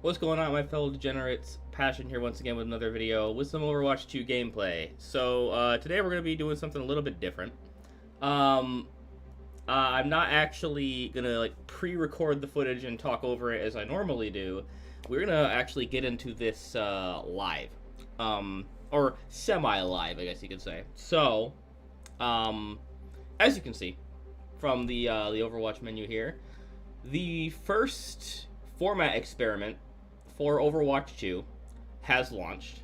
What's going on, my fellow degenerates? Passion here once again with another video with some Overwatch 2 gameplay. So today we're going to be doing something a little bit different. I'm not actually going to pre-record the footage and talk over it as I normally do. We're going to actually get into this live. Or semi-live, I guess you could say. So, as you can see from the Overwatch menu here, the first format experiment for Overwatch 2 has launched.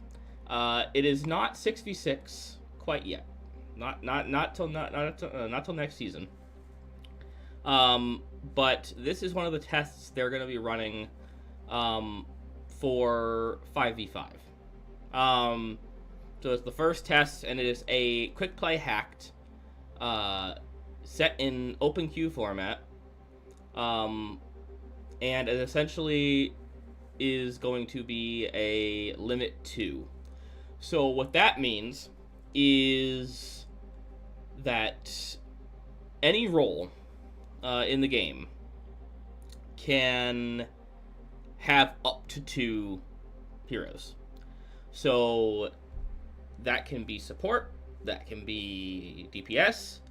It is not 6v6 quite yet. Not till next season. But this is one of the tests they're going to be running for 5v5. So it's the first test, and it is a quick play hacked, set in open queue format. And it essentially is going to be a limit 2. So what that means is that any role in the game can have up to 2 heroes. So that can be support, that can be DPS,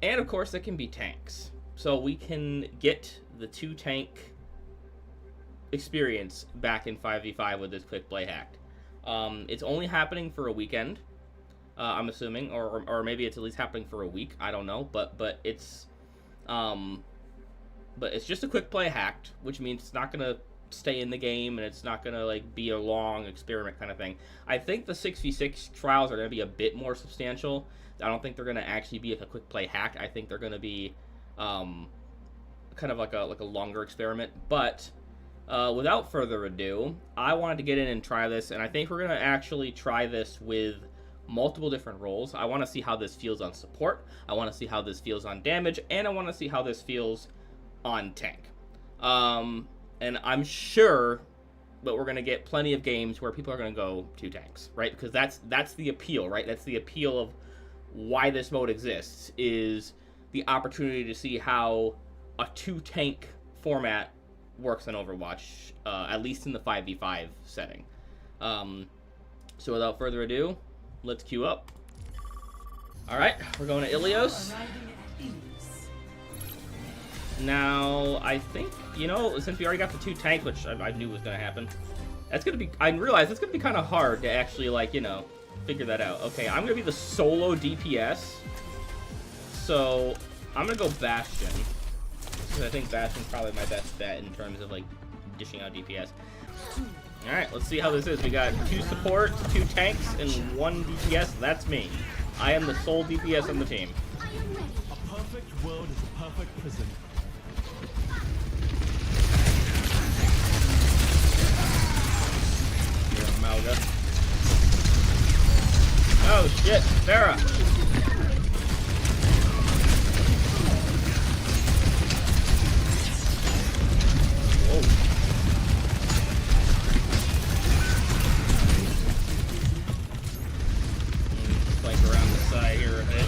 and of course that can be tanks. So we can get the 2 tank experience back in 5v5 with this quick play hacked. It's only happening for a weekend, I'm assuming, or maybe it's at least happening for a week. I don't know, but it's just a quick play hacked, which means it's not gonna stay in the game and it's not gonna be a long experiment kind of thing. I think the 6v6 trials are gonna be a bit more substantial. I don't think they're gonna actually be a quick play hack. I think they're gonna be kind of like a longer experiment. But without further ado, I wanted to get in and try this, and I think we're gonna actually try this with multiple different roles. I want to see how this feels on support, I want to see how this feels on damage, and I want to see how this feels on tank. And I'm sure that we're gonna get plenty of games where people are gonna go 2 tanks, right? Because that's the appeal, right? That's the appeal of why this mode exists, is the opportunity to see how a 2 tank format works in Overwatch, at least in the 5v5 setting. So without further ado, let's queue up. Alright, we're going to Ilios. Now, I think, since we already got the 2 tanks, which I knew was going to happen, that's going to be, I realized it's going to be kind of hard to actually, figure that out. Okay, I'm going to be the solo DPS, so I'm going to go Bastion, because I think Bastion's probably my best bet in terms of, dishing out DPS. Alright, let's see how this is. We got 2 support, 2 tanks, and 1 DPS. That's me. I am the sole DPS on the team. A perfect world is a perfect prison. Here, Malga. Oh shit, Sarah! Whoa. Flank around the side here a bit.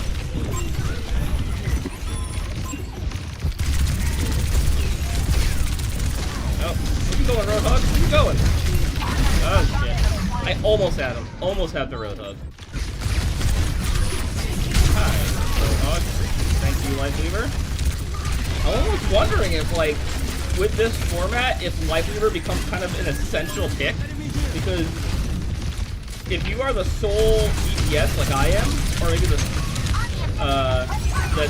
Oh, where you going, Roadhog? Where you going? Oh shit. I almost had him. Almost had the Roadhog. Hi, Roadhog. Thank you, Lifeweaver. I'm almost wondering if, with this format, if Lifeweaver becomes kind of an essential pick, because if you are the sole DPS like I am, or maybe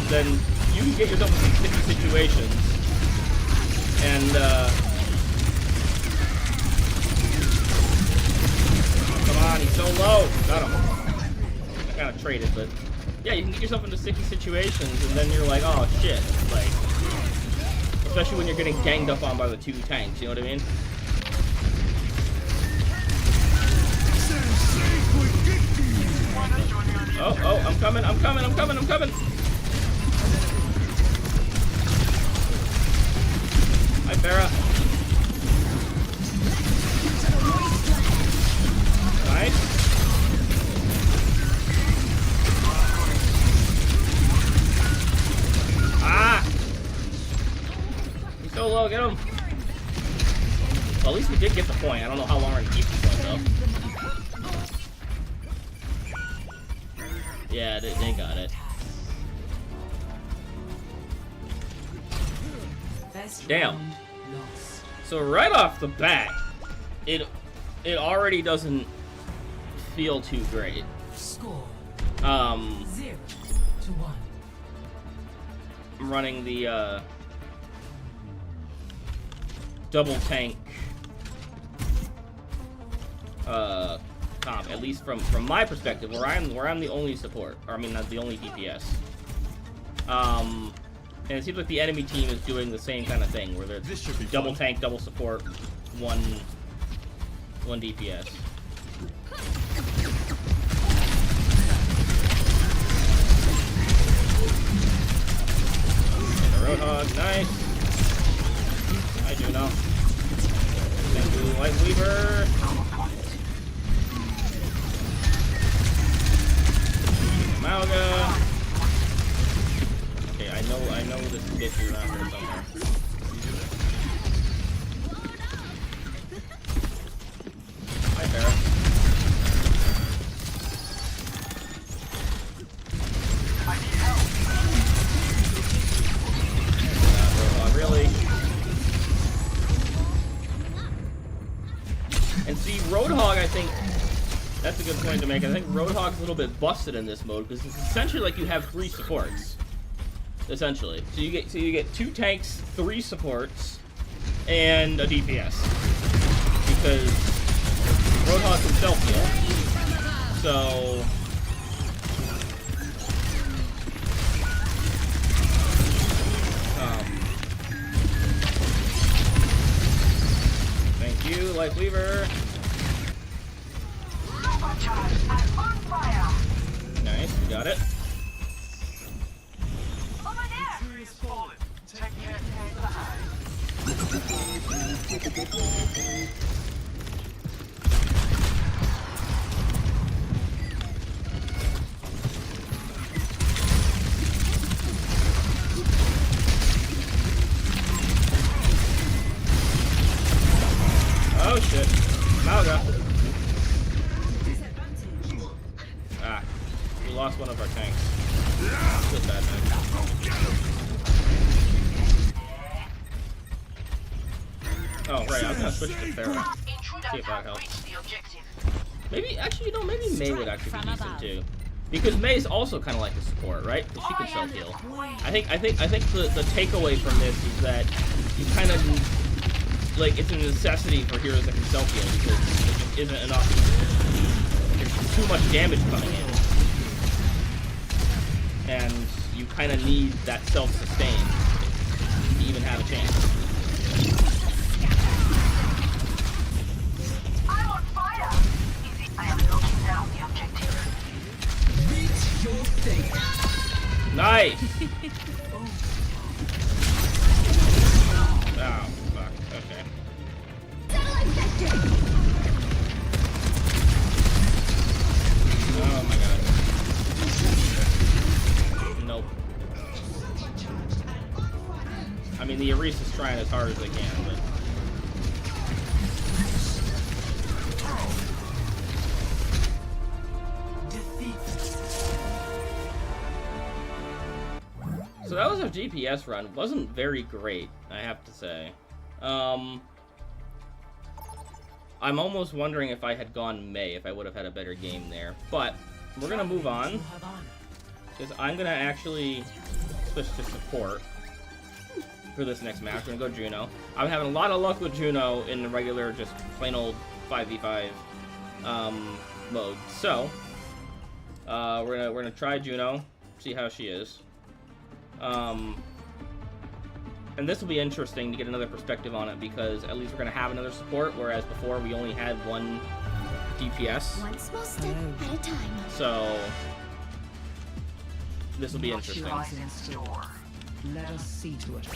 then you can get yourself in sticky situations, and come on, he's so low. Got him. I kind of traded, but yeah, you can get yourself into sticky situations, and then you're like, oh shit, especially when you're getting ganged up on by the 2 tanks, you know what I mean? Oh, I'm coming. Hi, Farah. Nice. Ah! He's so low, get him. least we did get the point. I don't know how long we're gonna keep the point though. Yeah, they got it. Damn. So right off the bat, it already doesn't feel too great. Score 0-1. I'm running the double tank comp, at least from my perspective, where I'm the only support, or I mean not the only DPS. And it seems like the enemy team is doing the same kind of thing, where they're double tank, double support, one DPS. Roadhog, nice. I do know. Thank you, Lightweaver. Malga. Okay, I know this bitch is around here somewhere. Hi, Farrah. Really? And see, Roadhog, I think that's a good point to make. I think Roadhog's a little bit busted in this mode because it's essentially like you have 3 supports. Essentially, so you get 2 tanks, 3 supports, and a DPS because Roadhog can self-heal. So. Thank you, Lightweaver. Nice, we got it. Oh shit. Malga. Ah. We lost one of our tanks. Good bad, man. Oh, right. I was gonna switch to Farrah. See if that helps. Maybe, actually, you know, maybe Mei would actually be decent too. Because Mei's also kind of like a support, right? Because she can self-heal. I think the takeaway from this is that you kind of, like, it's a necessity for heroes that can self-heal because there just isn't enough. There's too much damage coming in. And you kind of need that self-sustain to even have a chance. I'm on fire! I am locking down the objective. Reach your fate. Nice! Oh, fuck. Okay. Oh my god. Nope. I mean, the Arisa's trying as hard as they can, but... So that was our GPS run. Wasn't very great, I have to say. I'm almost wondering if I had gone Mei, if I would have had a better game there. But we're gonna move on, because I'm gonna actually switch to support for this next match. We're gonna go Juno. I'm having a lot of luck with Juno in the regular, just plain old 5v5 mode. So we're gonna try Juno, see how she is. And this will be interesting to get another perspective on it because at least we're going to have another support, whereas before we only had one DPS. One small step at a time. So this will be interesting. Let us see to it.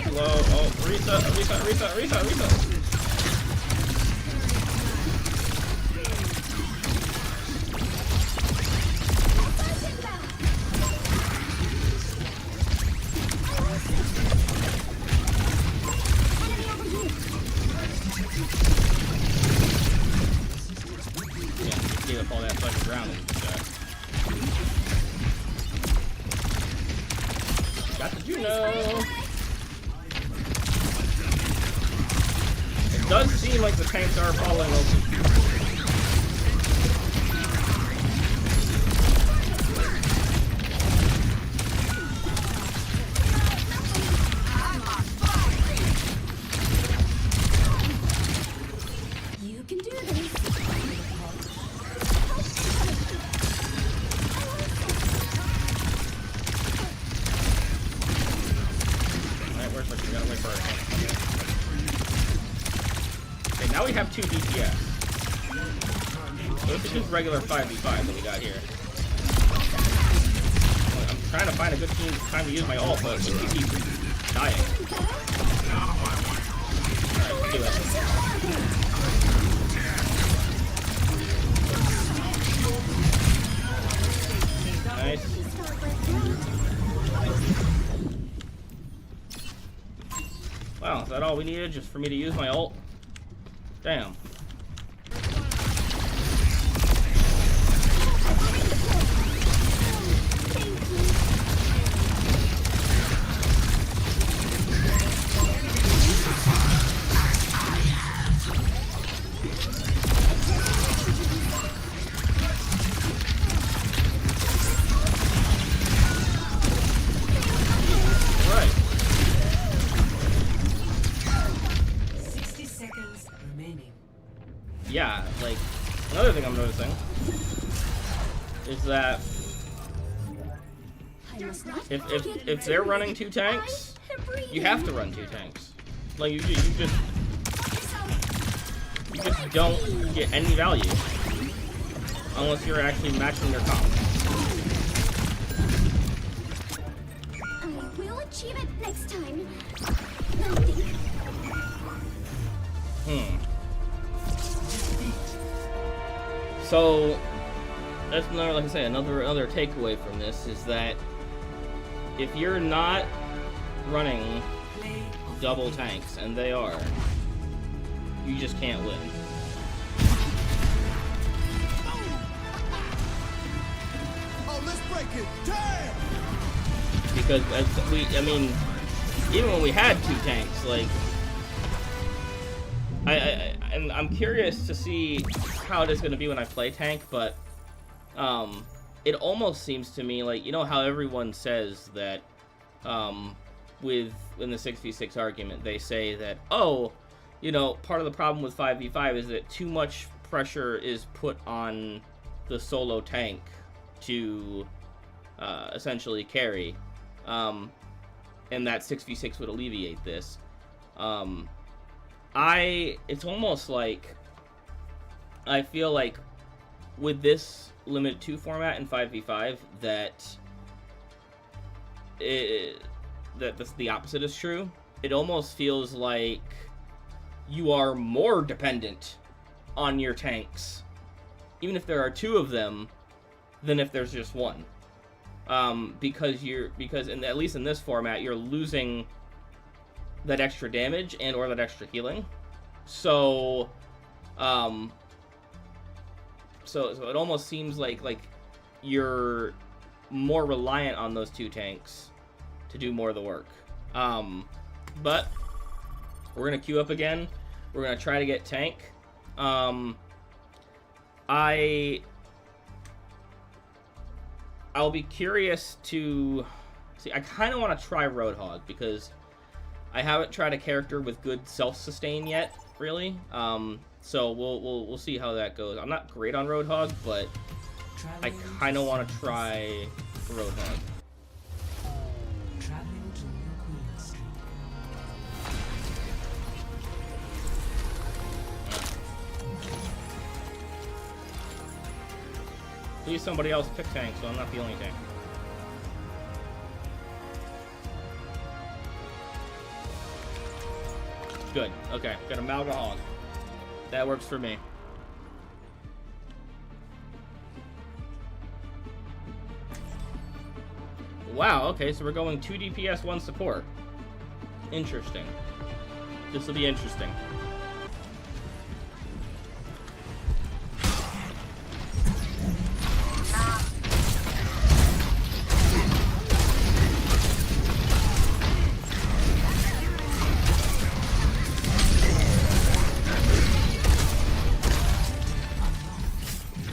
too low. Oh, reset. Yeah, gave up all that fucking ground and got the Juno. It does seem like the tanks are following over. You can do this. Alright, where's my... We gotta wait for our tank. Okay, now we have 2 DPS. So this is just regular 5v5 that we got here. I'm trying to find a good time to use my ult, but we keep dying. Alright, let's do it. Nice. Wow, is that all we needed just for me to use my ult? Damn. Right. 60 seconds remaining. Yeah, like, another thing I'm noticing is that I must not if they're running 2 tanks, you have to run 2 tanks. Like, you just don't get any value unless you're actually matching their comp. I will achieve it next time. Now think. So that's another, like I say, another takeaway from this is that if you're not running double tanks, and they are, you just can't win. Oh, let's break it. Damn! Because I mean, even when we had 2 tanks, like, and I'm curious to see how it is going to be when I play tank, but it almost seems to me like, you know how everyone says that in the 6v6 argument, they say that, oh, you know, part of the problem with 5v5 is that too much pressure is put on the solo tank to essentially carry, and that 6v6 would alleviate this. It's almost like I feel like with this Limited 2 format in 5v5 that the opposite is true. It almost feels like you are more dependent on your tanks, even if there are 2 of them, than if there's just 1. Because at least in this format, you're losing that extra damage and or that extra healing. So so it almost seems like you're more reliant on those 2 tanks to do more of the work. But we're gonna queue up again. We're gonna try to get tank. I'll be curious to see. I kind of want to try Roadhog because I haven't tried a character with good self-sustain yet, really. So we'll see how that goes. I'm not great on Roadhog, but I kind of want to try Roadhog. Traveling to New Queen Street. Please somebody else pick tank, so I'm not the only tank. Good. Okay. Got a Malgahog. That works for me. Wow, okay, so we're going 2 DPS, 1 support. Interesting. This will be interesting.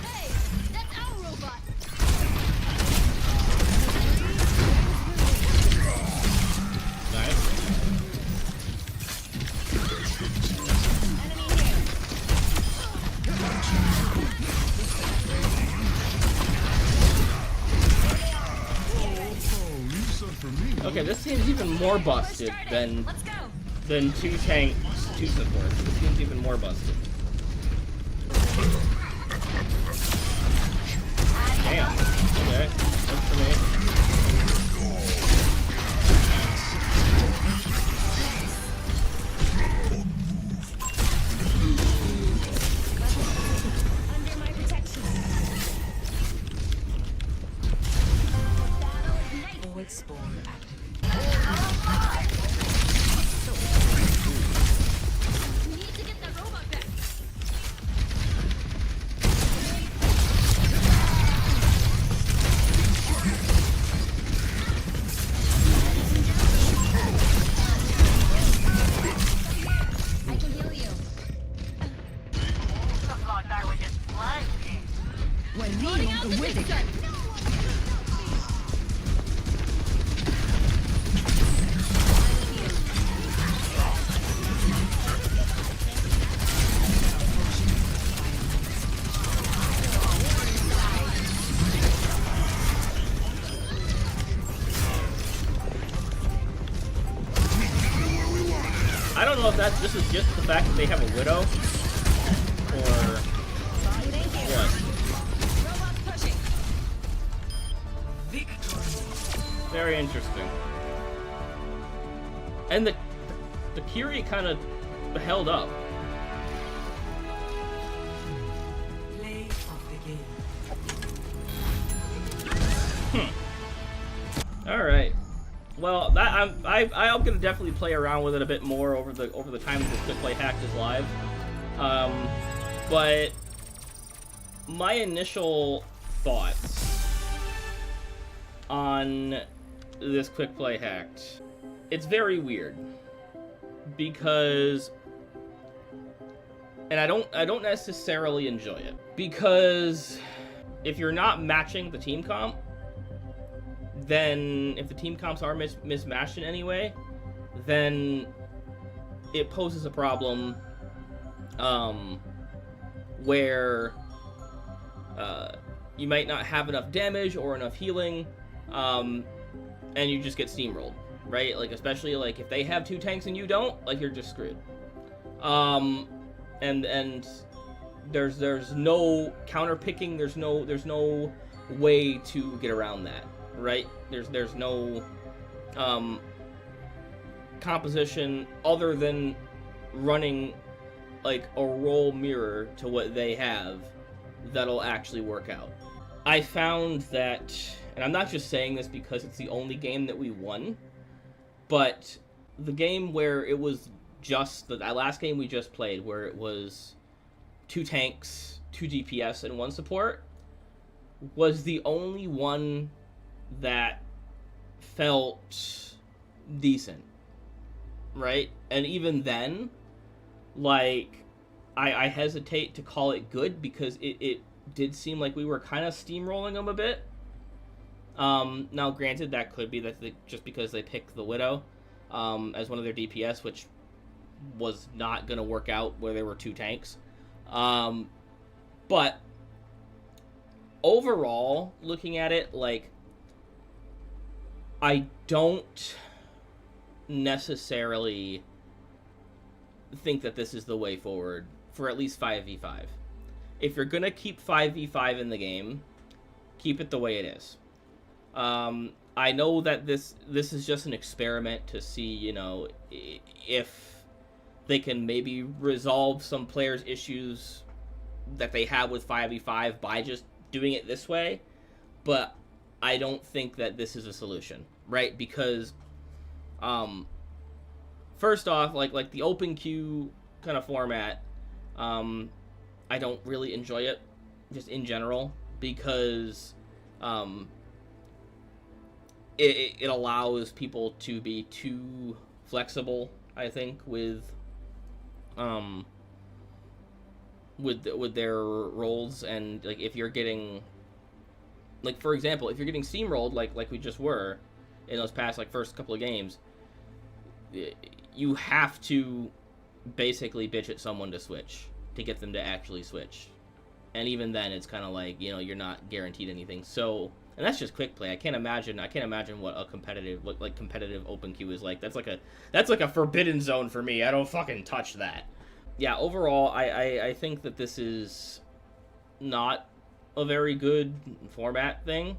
Hey, that's our robot. Nice. Enemy here. Okay, this seems even more busted than Let's go. 2 tanks, 2 supports. This seems even more busted. Damn. Okay, works for me. Under my protection. Battle ignite. Forward spawn activated. We need to get the robot back. I can heal you. Looked like they were just playing. Loading out the big gun. I don't know if this is just the fact that they have a Widow, or what. Robot pushing. Victory. Very interesting. And the Curie kind of held up. Play of the game. All right. Well, that I'm gonna definitely play around with it a bit more over the time that this quick play hacked is live. But my initial thoughts on this quick play hacked, it's very weird because, and I don't necessarily enjoy it, because if you're not matching the team comp, then if the team comps are mismatched in any way, then it poses a problem where you might not have enough damage or enough healing, and you just get steamrolled, right? Like, especially like if they have 2 tanks and you don't, like, you're just screwed. And there's no counter picking, there's no way to get around that, right? There's no composition other than running like a role mirror to what they have that'll actually work out. I found that, and I'm not just saying this because it's the only game that we won, but the game where it was just that last game we just played, where it was 2 tanks, 2 DPS, and 1 support, was the only one that felt decent, right? And even then, like, I hesitate to call it good because it did seem like we were kind of steamrolling them a bit. Now, granted, that could be that just because they picked the Widow as one of their DPS, which was not going to work out where there were 2 tanks. But overall, looking at it, like, I don't necessarily think that this is the way forward for at least 5v5. If you're gonna keep 5v5 in the game, keep it the way it is. I know that this is just an experiment to see, you know, if they can maybe resolve some players' issues that they have with 5v5 by just doing it this way. But I don't think that this is a solution, right? Because first off, like the open queue kind of format, I don't really enjoy it just in general, because it allows people to be too flexible, I think, with their roles. And like, if you're getting, like, for example, if you're getting steamrolled like we just were in those past like first couple of games, you have to basically bitch at someone to switch, to get them to actually switch. And even then, it's kind of like, you know, you're not guaranteed anything. So, and that's just quick play. I can't imagine what a competitive open queue is like. That's like a forbidden zone for me. I don't fucking touch that. Yeah, overall, I think that this is not a very good format thing.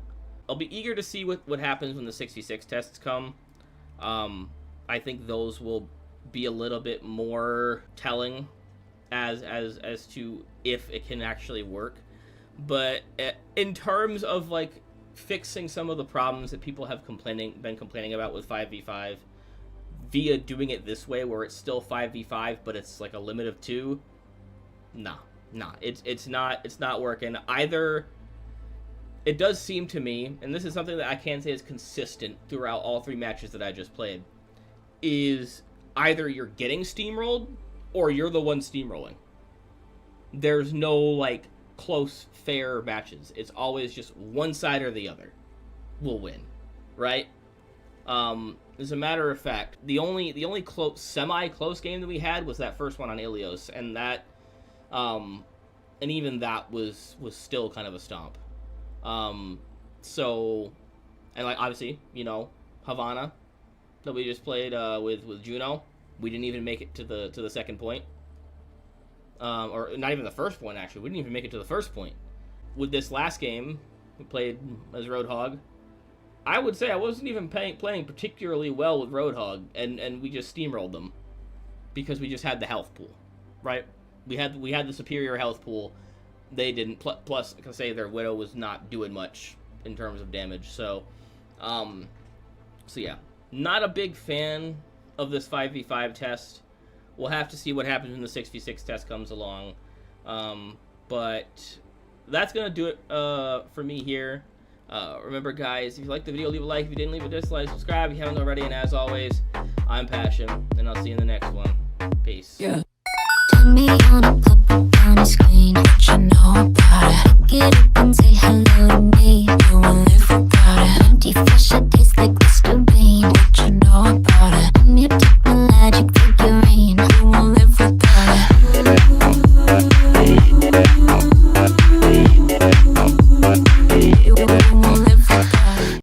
I'll be eager to see what happens when the 66 tests come. I think those will be a little bit more telling as to if it can actually work. But in terms of like fixing some of the problems that people have been complaining about with 5v5 via doing it this way, where it's still 5v5 but it's like a limit of 2, nah, it's not working either. It does seem to me, and this is something that I can say is consistent throughout all 3 matches that I just played, is either you're getting steamrolled or you're the one steamrolling. There's no like close, fair matches. It's always just one side or the other will win, right? As a matter of fact, the only semi-close game that we had was that first one on Ilios, and that, and even that was still kind of a stomp. So, and like obviously, you know, Havana that we just played with Juno, we didn't even make it to the second point. Or not even the first point, actually. We didn't even make it to the first point. With this last game, we played as Roadhog. I would say I wasn't even playing particularly well with Roadhog, and we just steamrolled them because we just had the health pool, right? We had the superior health pool. They didn't. Plus, I can say their Widow was not doing much in terms of damage. So yeah, not a big fan of this 5v5 test. We'll have to see what happens when the 6v6 test comes along. But that's going to do it for me here. Remember, guys, if you liked the video, leave a like. If you didn't, leave a dislike. Subscribe if you haven't already. And as always, I'm Passion, and I'll see you in the next